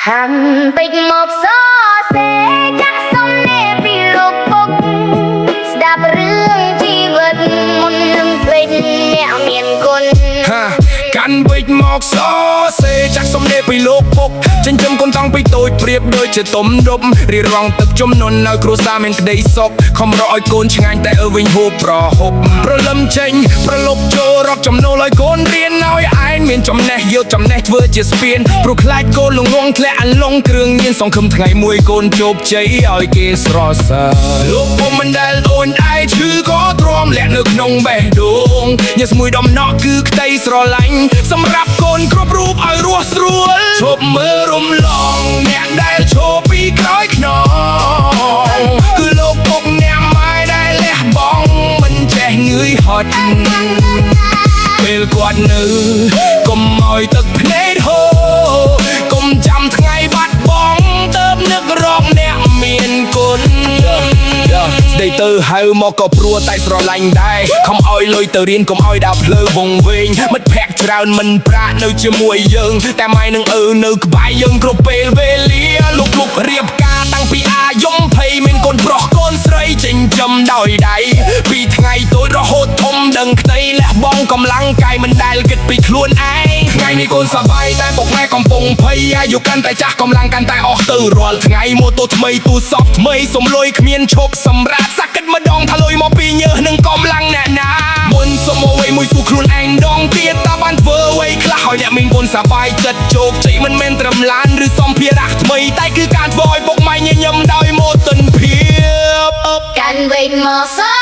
Hàng bịch một gió sẽ chắc sông nè vì lục bục đạp rương chi vật một lưng bên nẹo miền cồn កាន់បិចមកសសេចាក់សំដេពីលោកពុកចិញ្ចឹមកូនតាំងពីតូចប្រៀបដូចជាទុំដប់រៀបរងទឹកជំនន់នៅគ្រួសារមានក្តីសុខខំរកឲ្យកូនឆ្ងាញ់តែអើវិញហូបប្រហុកប្រលឹមចេញប្រលប់ចូលរកចំណូលឲ្យកូនរៀនឲ្យឯងមានចំណេះយកចំណេះធ្វើជាស្ពានព្រោះខ្លាចកូនល្ងងធ្លាក់អន្លង់គ្រឿងញៀនសង្ឃឹមថ្ងៃមួយកូនជោគជ័យឲ្យគេស្រសើរលោកពុំមិនដែលអូនឯងឈឺក៏ទ្រាំលាក់នៅក្នុងបេះដូងញើសមួយដំណក់គឺក្តីស្រឡាញ់សម្រាប់កូនគ្រប់រូបឲ្យរស់ស្រួលឈប់មើលរំលងអ្នកដែលឈរពីក្រោយខ្នងគឺលោកពុកអ្នកម៉ែដែលលះបង់មិនចេះងឿយហត់ពេលគាត់នៅកុំឲ្យទឹកភ្នែកហូរកុំចាំថ្ងៃបាត់បង់ទៅនឹករកអ្នកមានគុណស្ដីទៅហៅមកក៏ព្រោះតែស្រឡាញ់ដែរខំឲ្យលុយទៅរៀនកុំឲ្យដើរភ្លើវងវែងមិត្តភក្តិច្រើនមិនប្រាក់នៅជាមួយយើងតែម៉ែនឹងនៅក្បែរយើងគ្រប់ពេលវេលាលោករៀបការតាំងពីអាយុ20មានកូនប្រុសកូនស្រីចិញ្ចឹមដោយដៃពីថ្ងៃតូចរហូតធំដឹងក្តីលះបង់កម្លាំងកាយមិនដែលគិតពីខ្លួនឯងថ្ងៃនេះកូនសប្បាយតែពុកម៉ែកំពុងភ័យអាយុកាន់តែចាស់កម្លាំងកាន់តែអស់ទៅរាល់ថ្ងៃម៉ូតូថ្មីទូសពថ្មីសំលុយគ្មានឈប់សម្រាប់សាក់គិតម្ដងថាលុយមកពីញើសនឹងកម្លាំងអ្នកណាមុនសុំអ្វីមួយសួរខ្លួនឯងដងទៀតតើបានធ្វើអ្វីខ្លះឲ្យអ្នកមានកូនសប្បាយចិត្តជោគជ័យមិនមែនត្រឹមឡានឬសម្ភារៈថ្មីតែគឺការធ្វើឲ្យពុកម៉ែញញឹមដោយមោទនភាព Căn bịch một gió